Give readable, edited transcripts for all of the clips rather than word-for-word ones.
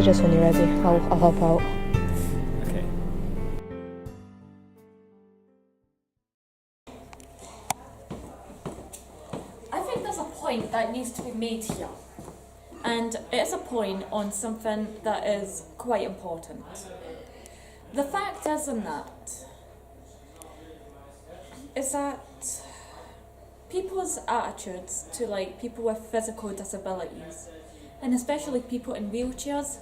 message us when you're ready. I'll help out. Okay. I think there's a point that needs to be made here. And it's a point on something that is quite important. The fact is that people's attitudes to like people with physical disabilities, and especially people in wheelchairs,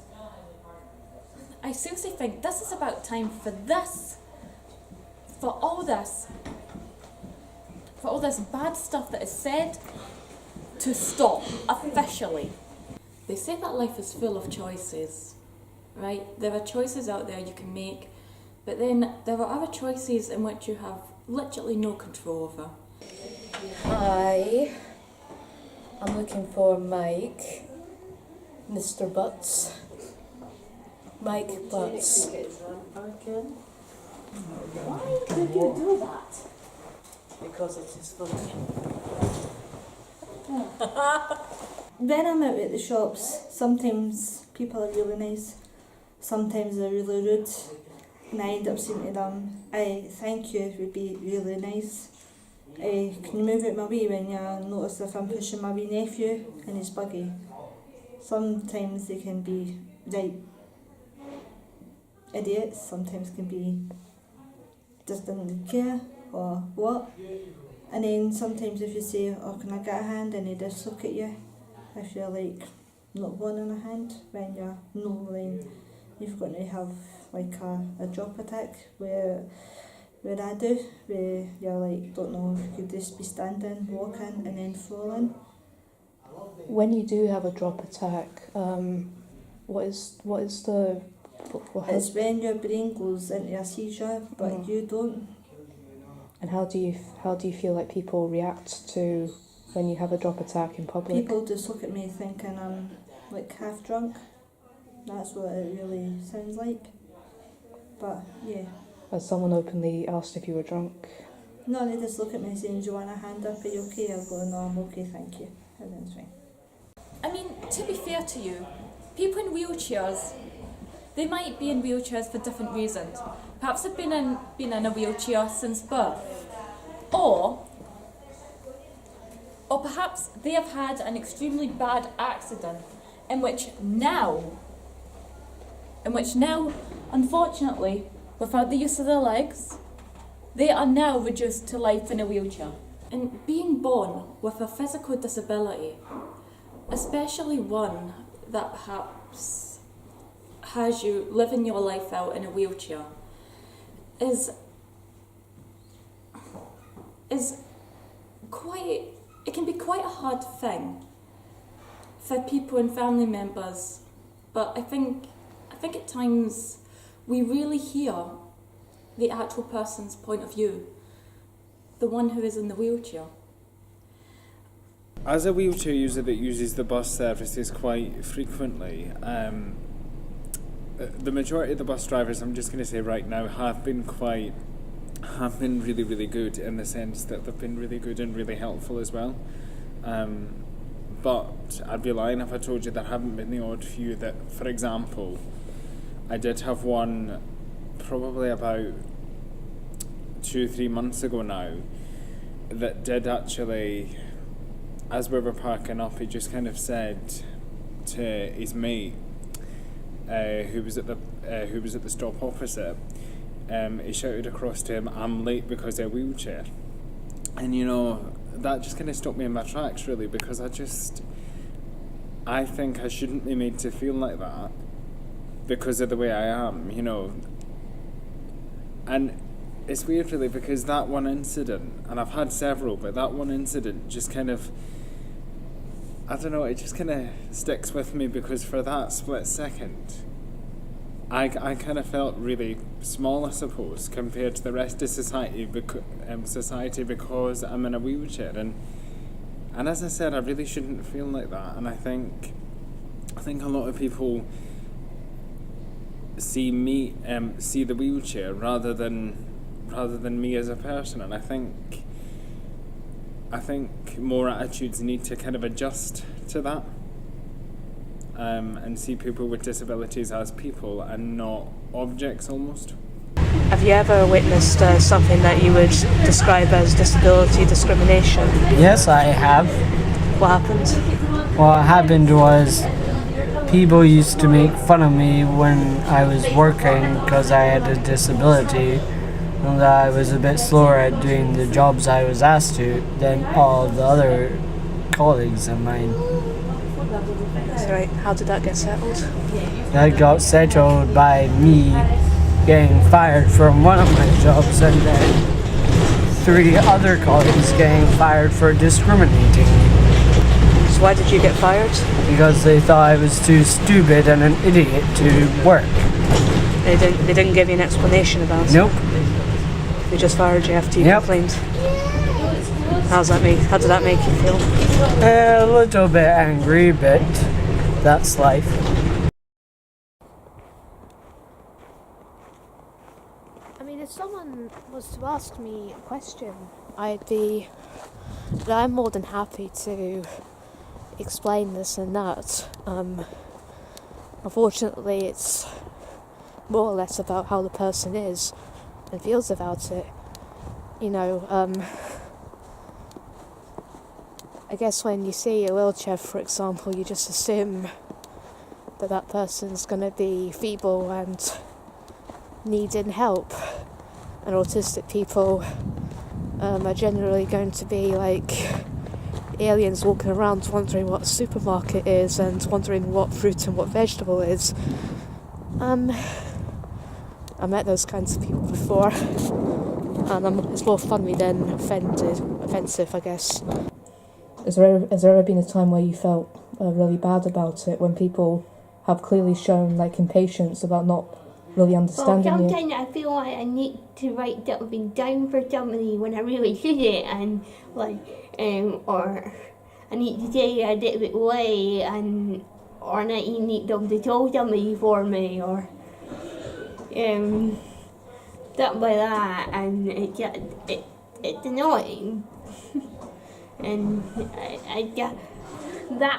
I seriously think this is about time for all this bad stuff that is said to stop officially. They say that life is full of choices, right? There are choices out there you can make, but then there are other choices in which you have literally no control over. Hi, I'm looking for Mike, Mr. Butts. Mike Butts. Why did you do that? Because it is funny. When I'm out at the shops, sometimes people are really nice, sometimes they're really rude, and I end up saying to them, thank you would be really nice. Can you move out my way when you notice if I'm pushing my wee nephew in his buggy? Sometimes they can be right idiots, sometimes can be just didn't care or what. And then sometimes if you say, oh, can I get a hand, and they just look at you, if you're like not wanting a hand, when you're then you've got to have like a drop attack where I do, where you're like, don't know if you could just be standing, walking and then falling. When you do have a drop attack, what is the... It's when your brain goes into a seizure, but you don't. And how do you feel like people react to when you have a drop attack in public? People just look at me thinking I'm like half drunk. That's what it really sounds like. But yeah. Has someone openly asked if you were drunk? No, they just look at me saying, do you want a hand up, are you okay? I'll go, no, I'm okay, thank you. And then it's fine. I mean, to be fair to you, people in wheelchairs, they might be in wheelchairs for different reasons. Perhaps they've been in a wheelchair since birth. Or perhaps they have had an extremely bad accident in which now, unfortunately, without the use of their legs, they are now reduced to life in a wheelchair. And being born with a physical disability, especially one that perhaps has you living your life out in a wheelchair, is quite, it can be quite a hard thing for people and family members, but I think at times we really hear the actual person's point of view, the one who is in the wheelchair. As a wheelchair user that uses the bus services quite frequently, the majority of the bus drivers, I'm just going to say right now, have been really, really good, in the sense that they've been really good and really helpful as well. But I'd be lying if I told you there haven't been the odd few that, for example, I did have one probably about 2-3 months ago now that did actually, as we were parking up, he just kind of said to his mate, who was at the stop opposite, he shouted across to him, "I'm late because of a wheelchair." And you know, that just kind of stopped me in my tracks really, because I think I shouldn't be made to feel like that because of the way I am, you know. And it's weird really, because that one incident, and I've had several, but that one incident just kind of, I don't know, it just kind of sticks with me, because for that split second, I kind of felt really small, I suppose, compared to the rest of society, because I'm in a wheelchair, and as I said, I really shouldn't feel like that. And I think a lot of people see the wheelchair rather than me as a person, and I think more attitudes need to kind of adjust to that. and see people with disabilities as people and not objects almost. Have you ever witnessed something that you would describe as disability discrimination? Yes, I have. What happened? What happened was people used to make fun of me when I was working because I had a disability and that I was a bit slower at doing the jobs I was asked to than all the other colleagues of mine. That's right. How did that get settled? That got settled by me getting fired from one of my jobs and then 3 other colleagues getting fired for discriminating me. So why did you get fired? Because they thought I was too stupid and an idiot to work. They didn't give you an explanation about it? Nope. They just fired you after you Yep. complained? How did that make you feel? A little bit angry, but that's life. I mean, if someone was to ask me a question, I'm more than happy to explain this and that. Unfortunately, it's more or less about how the person is and feels about it. I guess when you see a wheelchair, for example, you just assume that person's going to be feeble and needing help. And autistic people are generally going to be like aliens walking around wondering what a supermarket is and wondering what fruit and what vegetable is. I met those kinds of people before, and it's more funny than offensive, I guess. Has there ever been a time where you felt really bad about it, when people have clearly shown like impatience about not really understanding you? Sometimes I feel like I need to write something down for somebody when I really shouldn't, and or I need to say a different way, or I need them to tell somebody for me, or stuff like that, and it's annoying. And that's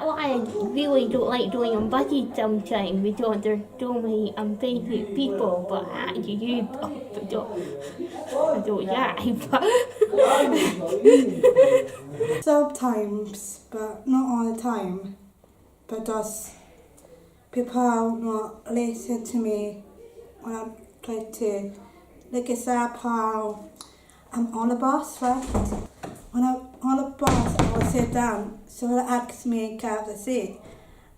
why I really don't like doing on buses sometimes, because there's so many impatient people, but I actually do that. Sometimes, but not all the time, because people not listen to me when I try to. Like example, I'm on a bus, right? When I'm on a bus, I will sit down. So they ask me to have the seat.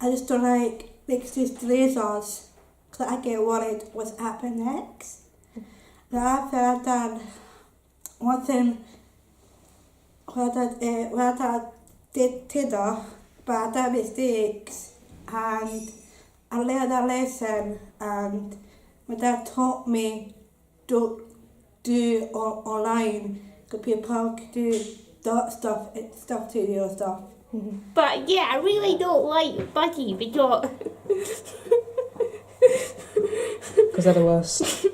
I just don't like these lasers, because I get worried what's happening next. Now after I've done one thing, what I did Tinder, but I done mistakes, and I learned a lesson, and my dad taught me don't do online, because people can do that stuff to you and stuff. Mm-hmm. But yeah, I really don't like buses because they're the worst.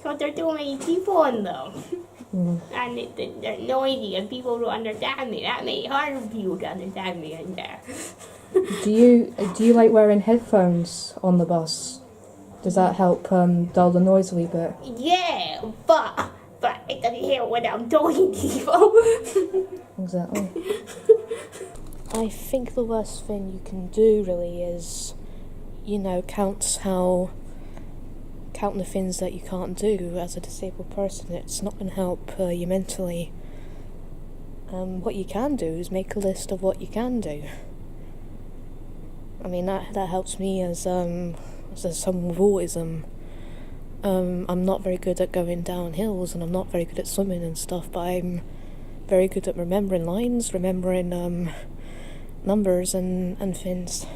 because there's too many people on them. Mm. And they're noisy and people don't understand me. That makes it harder for people to understand me in there. Do you like wearing headphones on the bus? Does that help dull the noise a wee bit? Yeah, but it doesn't help when I'm talking to people. Exactly. I think the worst thing you can do really is, count the things that you can't do as a disabled person. It's not going to help you mentally. What you can do is make a list of what you can do. I mean, that helps me as someone with autism. I'm not very good at going down hills, and I'm not very good at swimming and stuff, but I'm very good at remembering lines, remembering numbers and things.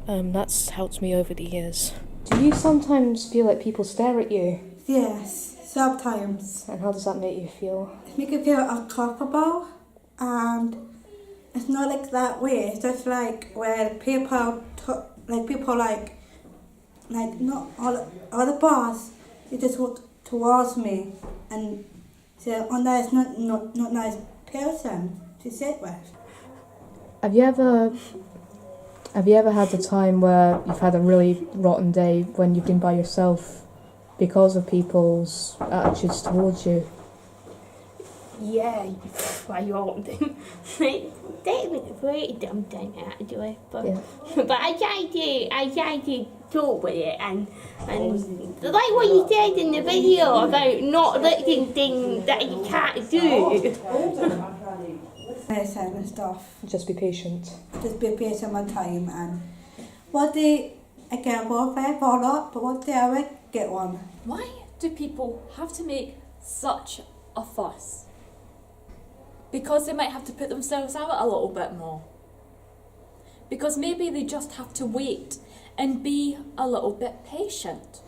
That's helped me over the years. Do you sometimes feel like people stare at you? Yes, sometimes. And how does that make you feel? It makes me feel uncomfortable, and it's not like that way. It's just like when people not all the bars, they just walk towards me, and so oh, that is not nice person to sit with. Have you ever Have you ever had a time where you've had a really rotten day when you've been by yourself because of people's attitudes towards you? Yeah, quite often. That was a very dumb thing actually, but Yeah. but I try to cope with it and like what you said in the video about not letting things that you can't do. And stuff. Just be patient. Just be patient my time and what day I can't go fair for lot, but what day I will get one. Why do people have to make such a fuss? Because they might have to put themselves out a little bit more. Because maybe they just have to wait and be a little bit patient.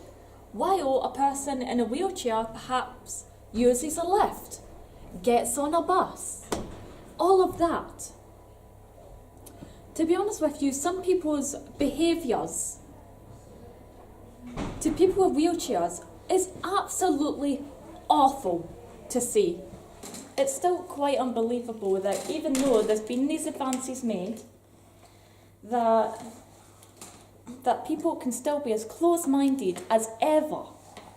While a person in a wheelchair perhaps uses a lift, gets on a bus, all of that. To be honest with you, some people's behaviours to people with wheelchairs is absolutely awful to see. It's still quite unbelievable that even though there's been these advances made, that people can still be as close-minded as ever.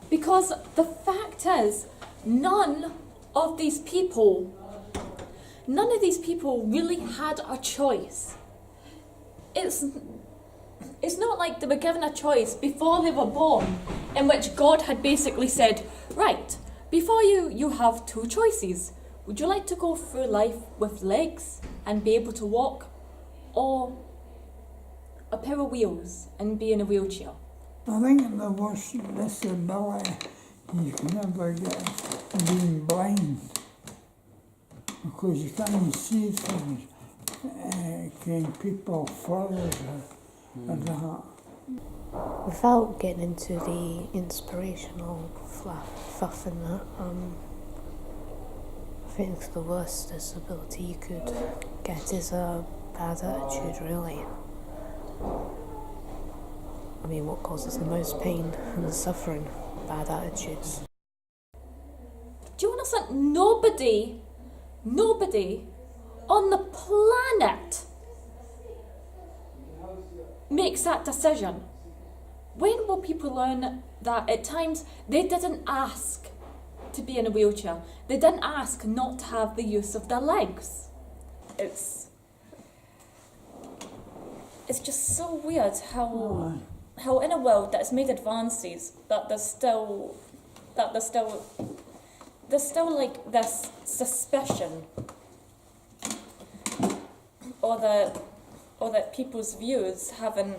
Because the fact is, none of these people really had a choice. It's not like they were given a choice before they were born, in which God had basically said, right, before you have two choices. Would you like to go through life with legs and be able to walk, or a pair of wheels and be in a wheelchair? I think the worst disability you can ever get is being blind, because you can't see things. Can people follow that? Without getting into the inspirational fluff and that, I think the worst disability you could get is a bad attitude, really. I mean, what causes the most pain and suffering? Bad attitudes. Do you understand? Nobody on the planet makes that decision. When will people learn that at times they didn't ask to be in a wheelchair? They didn't ask not to have the use of their legs. It's just so weird how in a world that's made advances that there's still like this suspicion, or that people's views haven't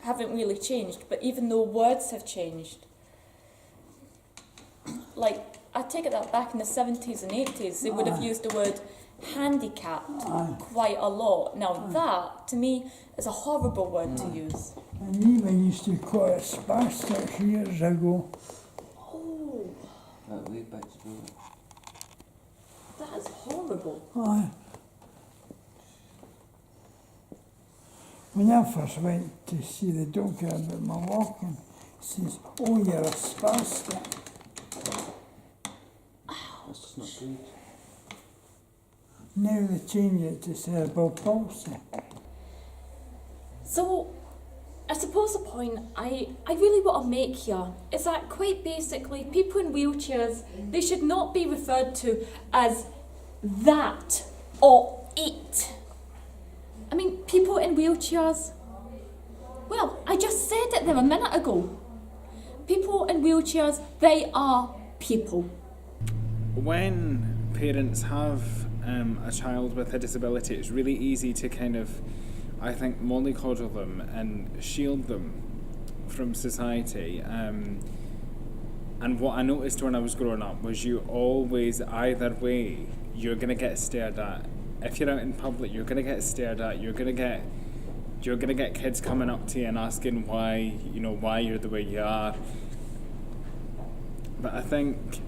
really changed. But even though words have changed, like I take it that back in the 70s and 80s they would have used the word handicapped quite a lot. Now that to me is a horrible word to use. And even used to call it spastic years ago. Oh, that is horrible. Aye. When I first went to see the doctor about my walking, he says, "Oh, you're a spastic." That's just not good. Now they change it to cerebral palsy. So, I suppose the point I really want to make here is that quite basically people in wheelchairs, they should not be referred to as that or it. I mean, people in wheelchairs, well, I just said it there a minute ago. People in wheelchairs, they are people. When parents have a child with a disability, it's really easy to kind of, I think, mollycoddle them and shield them from society. And what I noticed when I was growing up was you always, either way, you're going to get stared at. If you're out in public, you're going to get stared at. You're going to get kids coming up to you and asking why you're the way you are. But I think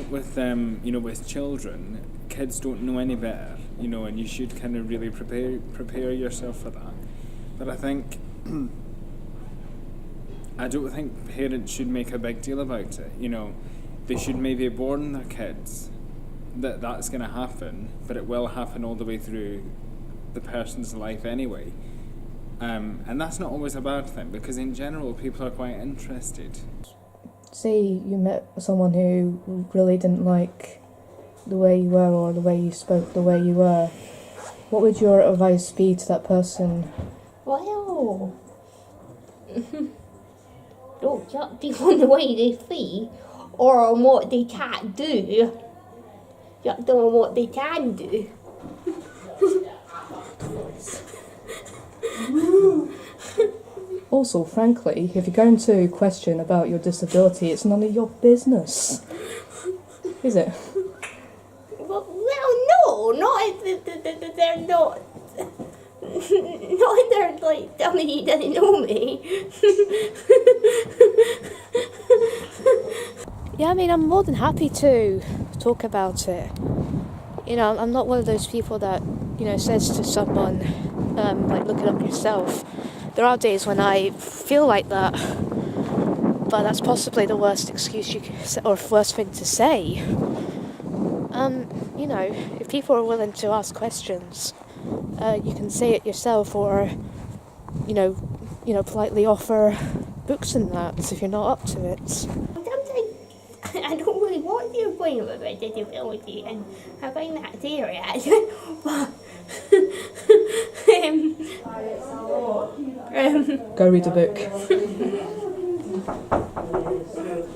with with children, kids don't know any better, and you should kind of really prepare yourself for that. But I think I don't think parents should make a big deal about it. They should maybe warn their kids that that's going to happen, but it will happen all the way through the person's life anyway. And that's not always a bad thing, because in general people are quite interested. Say you met someone who really didn't like the way you were or the way you spoke, the way you were. What would your advice be to that person? Well, don't judge people on the way they feel or on what they can't do. Judge them on what they can do. Also, frankly, if you're going to question about your disability, it's none of your business. Is it? Well, no, not if they're not. Not if they're like telling me he doesn't know me. Yeah, I mean, I'm more than happy to talk about it. You know, I'm not one of those people that, you know, says to someone, like, look it up yourself. There are days when I feel like that, but that's possibly the worst excuse you can say, or worst thing to say. You know, if people are willing to ask questions, you can say it yourself, or, you know, politely offer books and that if you're not up to it. Sometimes I don't really want to explain about my disability, and I find that serious. But Go read a book.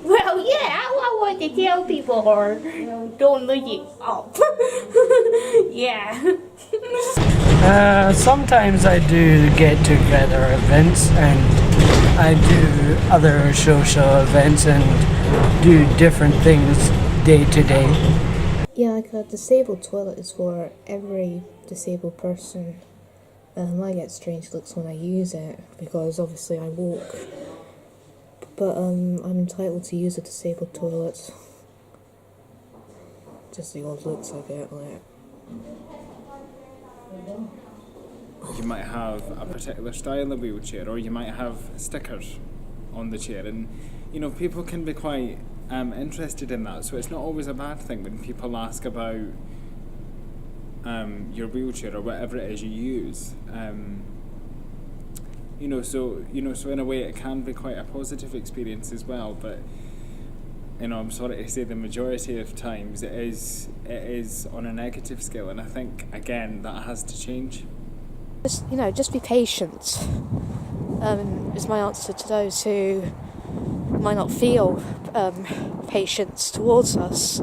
well, yeah, I want to tell people, or don't look it up. Yeah. Sometimes I do get-together events, and I do other social events and do different things day to day. Yeah, like a disabled toilet is for every disabled person. I get strange looks when I use it, because obviously I walk. But I'm entitled to use a disabled toilet. Just the odd looks I get, like. You might have a particular style of wheelchair, or you might have stickers on the chair, and you know, people can be quite interested in that, so it's not always a bad thing when people ask about your wheelchair or whatever it is you use. So in a way it can be quite a positive experience as well, but you know, I'm sorry to say the majority of times it is on a negative scale, and I think again that has to change. Just be patient, is my answer to those who might not feel patience towards us.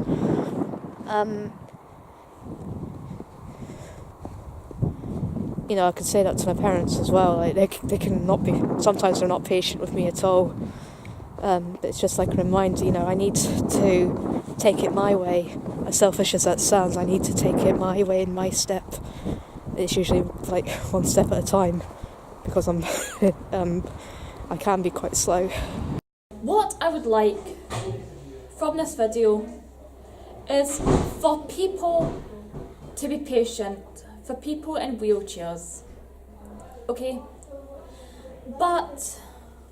I can say that to my parents as well. Like they can not be. Sometimes they're not patient with me at all. But it's just like a reminder. I need to take it my way. As selfish as that sounds, I need to take it my way in my step. It's usually like one step at a time, because I'm I can be quite slow. What I would like from this video is for people to be patient, for people in wheelchairs, okay? But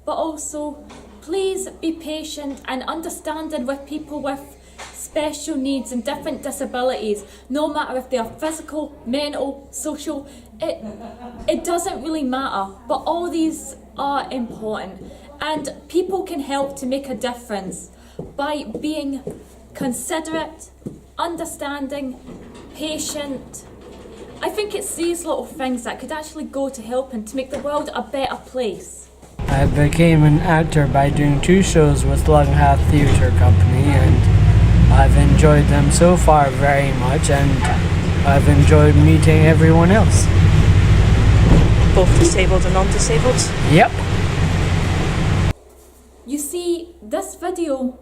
also, please be patient and understanding with people with special needs and different disabilities, no matter if they are physical, mental, social, it doesn't really matter, but all these are important, and people can help to make a difference by being considerate, understanding, patient. I think it's these little things that could actually go to helping to make the world a better place. I became an actor by doing 2 shows with Lunghath Theatre Company, and I've enjoyed them so far very much, and I've enjoyed meeting everyone else. Both disabled and non-disabled? Yep. You see, this video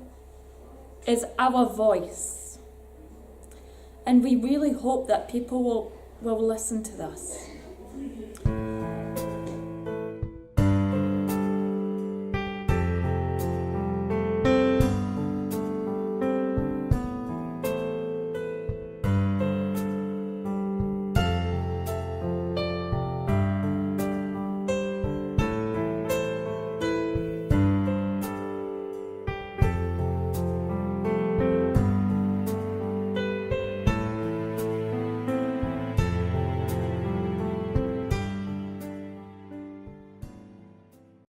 is our voice, and we really hope that people will listen to this.